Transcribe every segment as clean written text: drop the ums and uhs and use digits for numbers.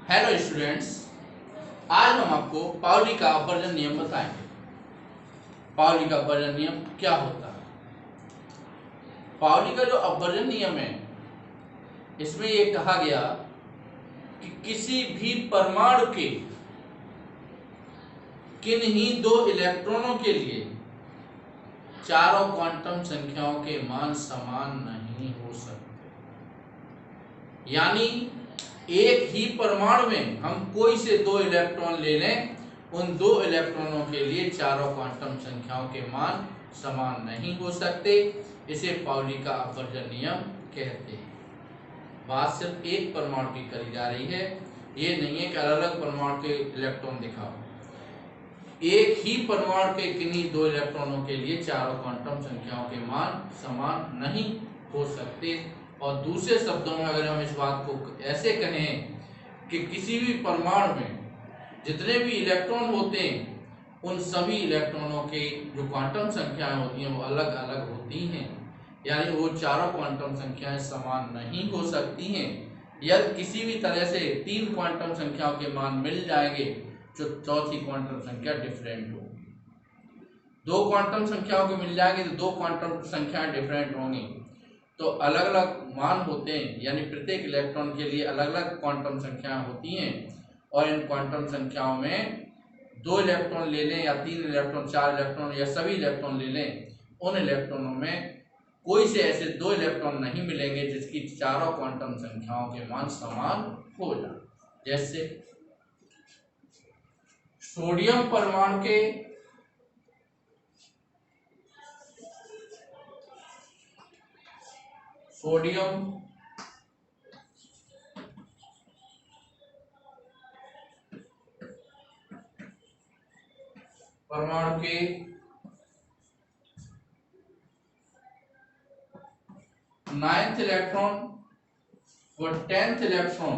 Hello students, आज हम आपको पाउली का अपवर्जन नियम बताएंगे। पाउली का अपवर्जन नियम क्या होता है? पाउली का जो अपवर्जन नियम है, इसमें ये कहा गया कि किसी भी परमाणु के किन्हीं दो इलेक्ट्रॉनों के लिए चारों क्वांटम संख्याओं के मान समान नहीं हो सकते। यानी एक ही परमाणु में हम कोई से दो इलेक्ट्रॉन ले लें, उन दो इलेक्ट्रॉनों के लिए चारों क्वांटम संख्याओं के मान समान नहीं हो सकते। इसे पाउली का अपवर्जन नियम कहते हैं। बात सिर्फ एक परमाणु की करी जा रही है, ये नहीं है कि अलग अलग परमाणु के इलेक्ट्रॉन दिखाओ। एक ही परमाणु के किन्हीं दो इलेक्ट्रॉनों के लिए चारों क्वांटम संख्याओं के मान समान नहीं हो सकते। और दूसरे शब्दों में अगर हम इस बात को ऐसे कहें कि किसी भी परमाणु में जितने भी इलेक्ट्रॉन होते हैं, उन सभी इलेक्ट्रॉनों के जो क्वांटम संख्याएं होती हैं वो अलग अलग होती हैं। यानी वो चारों क्वांटम संख्याएं समान नहीं हो सकती हैं। यदि किसी भी तरह से तीन क्वांटम संख्याओं के मान मिल जाएंगे, जो चौथी क्वांटम संख्या डिफरेंट होगी। दो क्वांटम संख्याओं के मिल जाएंगे तो दो क्वांटम संख्याएं डिफरेंट होंगी, तो अलग अलग मान होते हैं। यानी प्रत्येक इलेक्ट्रॉन के लिए अलग अलग क्वांटम संख्याएं होती हैं। और इन क्वांटम संख्याओं में दो इलेक्ट्रॉन ले लें या तीन इलेक्ट्रॉन, चार इलेक्ट्रॉन या सभी इलेक्ट्रॉन ले लें, उन इलेक्ट्रॉनों में कोई से ऐसे दो इलेक्ट्रॉन नहीं मिलेंगे जिसकी चारों क्वांटम संख्याओं के मान समान हो जाए। जैसे सोडियम परमाणु के परमाणु के 9th इलेक्ट्रॉन व 10th इलेक्ट्रॉन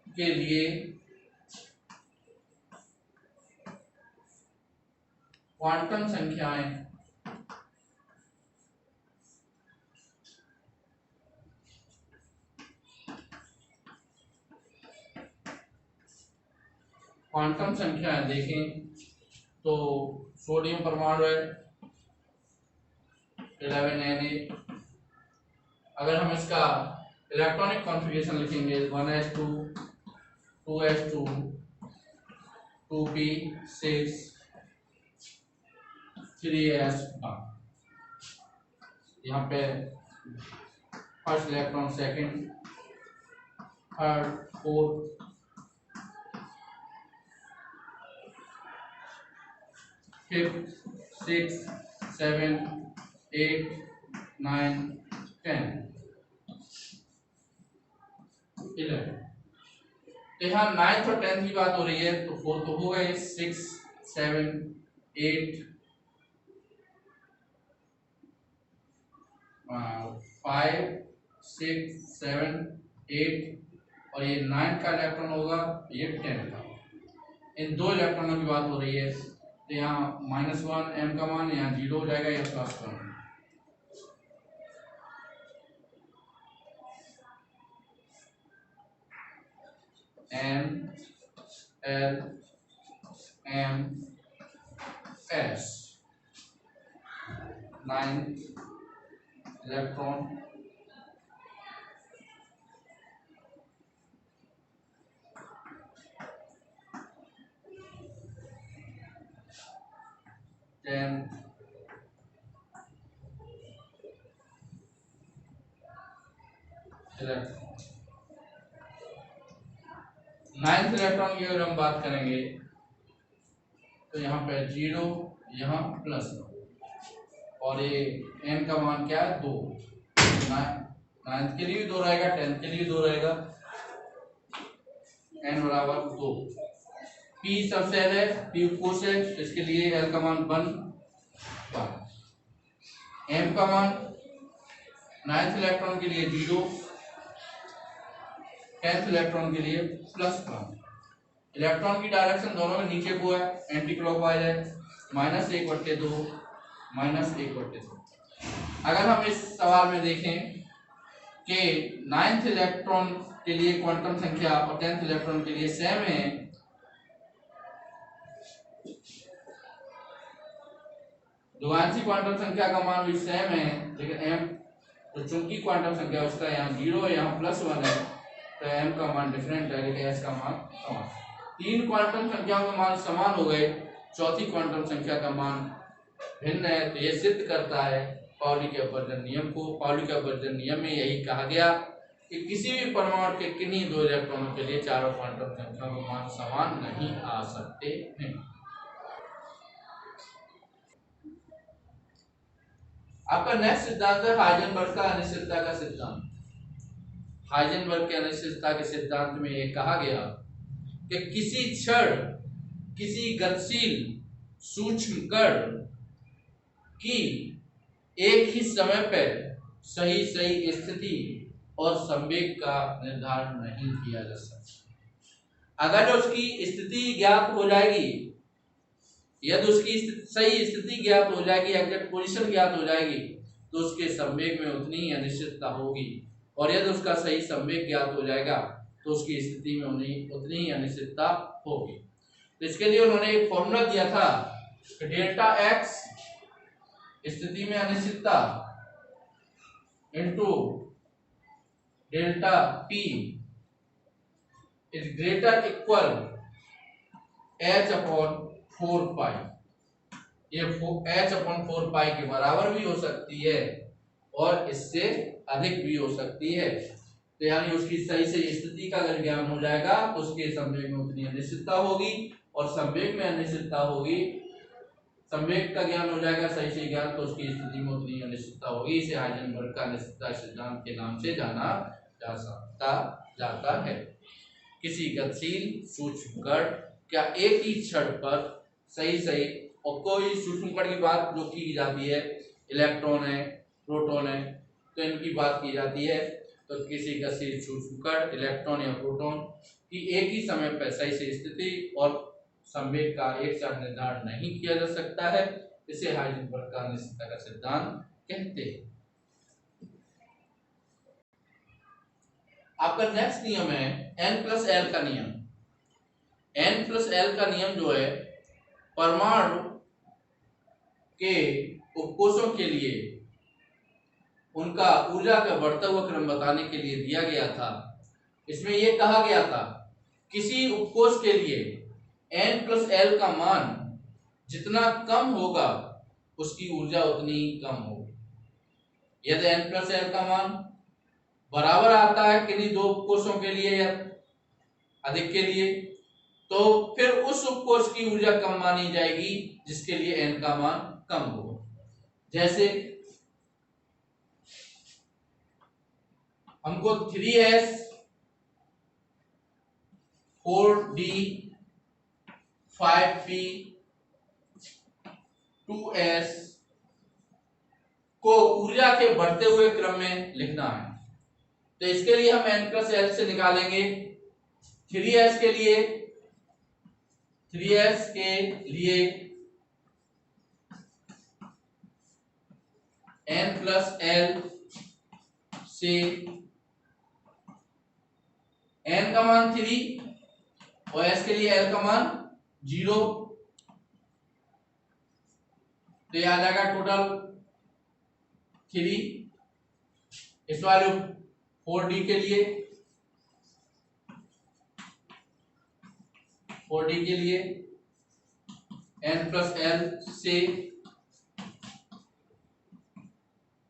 के लिए क्वांटम संख्याएं देखें तो सोडियम परमाणु है 11Na। अगर हम इसका इलेक्ट्रॉनिक कॉन्फ़िगरेशन लिखेंगे 1s2 2s2 2p6 3s। यहाँ पे first electron, second, third, fourth, fifth, six, 7, 8, 9, 10, 11। तो यहाँ 9th और 10th की बात हो रही है, तो 4 तो हो गए, 6, 7, 8, 5, 6, 7, 8 और ये 9 का इलेक्ट्रॉन होगा, ये 10 का। इन दो इलेक्ट्रॉनों की बात हो रही है, तो यहाँ -1 m का मान यहाँ 0 हो जाएगा या +1। N L M S 9th electron, electron 9th electron की अगर हम बात करेंगे तो यहाँ पे 0, यहाँ +1 और ये n का मान क्या है 2। 9th के लिए भी 2 रहेगा, 10th के लिए भी 2 रहेगा, n बराबर 2। p सबसे है, p फोर्स है, इसके लिए l का मान 1। m का मान 9th इलेक्ट्रॉन के लिए 0, 10th इलेक्ट्रॉन के लिए +1। इलेक्ट्रॉन की डायरेक्शन दोनों में नीचे को है, एंटी क्लॉकवाइज है, -1/2 -1/2। अगर हम इस सवाल में देखें के 9th इलेक्ट्रॉन के लिए क्वांटम संख्या और 10th इलेक्ट्रॉन के लिए सेम है, द्विआंशी क्वांटम संख्या का मान भी सेम है, लेकिन m तो चूंकि क्वांटम संख्या उसका यहाँ 0 है, यहाँ +1 है, तो m का मान डिफरेंट है, लेकिन s का मान समान। तीन क्वांटम संख्याओं के मान समान हो गए, चौथी क्वांटम संख्या का मान भिन्न है, तो यह सिद्ध करता है पाउली के अपवर्जन नियम को। पाउली के अपवर्जन नियम में यही कहा गया कि किसी भी परमाणु के किन्हीं दो इलेक्ट्रॉनों के लिए चारों क्वांटम संख्याओं के मान समान नहीं आ सकते हैं। आपका नेक्स्ट सिद्धांत है हाइजेनबर्ग का अनिश्चितता का सिद्धांत। हाइजेनबर्ग के अनिश्चितता के सिद्धांत में यह कहा गया कि किसी क्षण किसी गतिशील सूक्ष्म कण की एक ही समय पर सही स्थिति और संवेग का निर्धारण नहीं किया जा सकता। अगर उसकी स्थिति ज्ञात हो जाएगी, यदि उसकी सही स्थिति ज्ञात हो जाएगी, एग्जैक्ट पोजीशन ज्ञात हो जाएगी, तो उसके संवेग में उतनी ही अनिश्चितता होगी, और यदि उसका सही संवेग ज्ञात हो जाएगा तो उसकी स्थिति में उतनी ही अनिश्चितता होगी। तो इसके लिए उन्होंने एक फॉर्मूला दिया था कि डेल्टा एक्स स्थिति में अनिश्चितता into delta P is greater equal h/4 पाई। ये h/4 पाई के बराबर भी हो सकती है और इससे अधिक भी हो सकती है। तो यानी उसकी सही स्थिति का अगर ज्ञान हो जाएगा तो उसके संवेग में उतनी अनिश्चितता होगी, और संवेग में अनिश्चितता होगी, संवेग का ज्ञान हो जाएगा सही ज्ञान, तो उसकी स्थिति में उतनी अनिश्चितता होगी। इसे हाइजेनबर्ग का अनिश्चितता सिद्धांत के नाम से जाना जाता है। किसी गतिशील सूक्ष्म कण क्या एक ही क्षण पर सही और कोई सूक्ष्म कण की बात जो की जाती है, इलेक्ट्रॉन है, प्रोटॉन है, तो इनकी बात की जाती है, तो किसी गतिशील सूक्ष्म कण इलेक्ट्रॉन या प्रोटॉन की एक ही समय पर सही स्थिति और संवेग का एक साथ निर्धारण नहीं किया जा सकता है। इसे हाइजेनबर्ग का अनिश्चितता का सिद्धांत कहते हैं। आपका नेक्स्ट नियम है n+l का नियम। n+l का नियम जो है परमाणु के उपकोषों के लिए उनका ऊर्जा का बढ़ता हुआ क्रम बताने के लिए दिया गया था। इसमें यह कहा गया था किसी उपकोष के लिए n+l का मान जितना कम होगा उसकी ऊर्जा उतनी ही कम होगी। यदि n+l का मान बराबर आता है किन्हीं दो उपकोषों के लिए या अधिक के लिए, तो फिर उस उपकोष की ऊर्जा कम मानी जाएगी जिसके लिए n का मान कम हो। जैसे हमको 3s 4d 5p 2s को ऊर्जा के बढ़ते हुए क्रम में लिखना है, तो इसके लिए हम n+l से निकालेंगे। 3s के लिए n+l से n का मान 3 और s के लिए l का मान 0, तो यह आ जाएगा टोटल 3। इस वाले 4d के लिए n+l से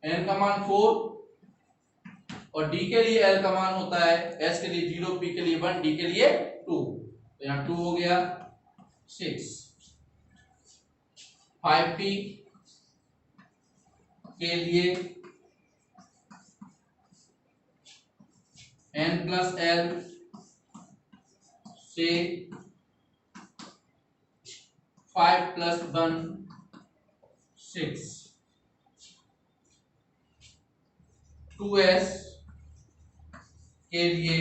n का मान 4 और d के लिए l का मान होता है, s के लिए 0, p के लिए 1, d के लिए 2, तो यहाँ 2 हो गया 6। 5p के लिए n+l से 5 + 1 6। 2s के लिए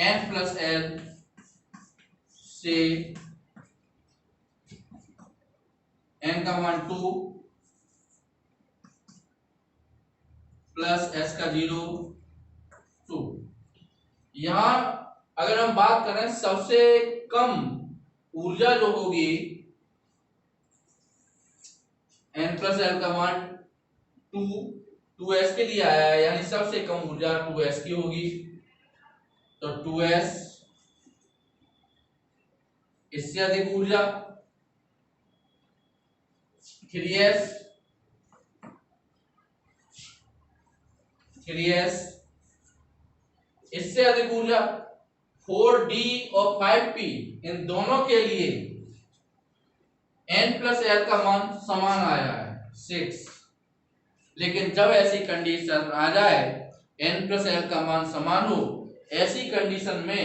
n+l से n का मान 2 प्लस एस का 0 2। यहां अगर हम बात करें सबसे कम ऊर्जा जो होगी n प्लस एल का मान 2s के लिए आया है, यानी सबसे कम ऊर्जा 2s की होगी। तो 2s, इससे अधिक ऊर्जा 3s, 3s, इससे अधिक ऊर्जा 4d और 5p, इन दोनों के लिए n प्लस एल का मान समान आया है 6। लेकिन जब ऐसी कंडीशन आ जाए n प्लस एल का मान समान हो, ऐसी कंडीशन में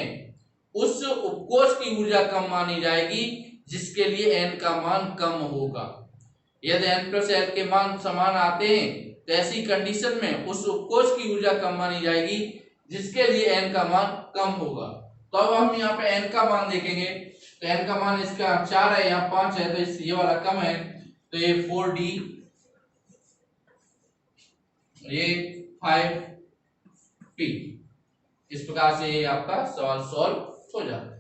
उस उपकोष की ऊर्जा कम मानी जाएगी जिसके लिए n का मान कम होगा। यदि n प्लस एल के मान समान आते हैं तो ऐसी कंडीशन में उस उपकोष की ऊर्जा कम मानी जाएगी जिसके लिए n का मान कम होगा। तो अब हम यहाँ पे n का मान देखेंगे, तो n का मान इसका 4 है, यहाँ 5 है, तो इस ये वाला कम है, तो ये 4d, ये 5p। इस प्रकार से ये आपका सवाल सॉल्व हो जाता है।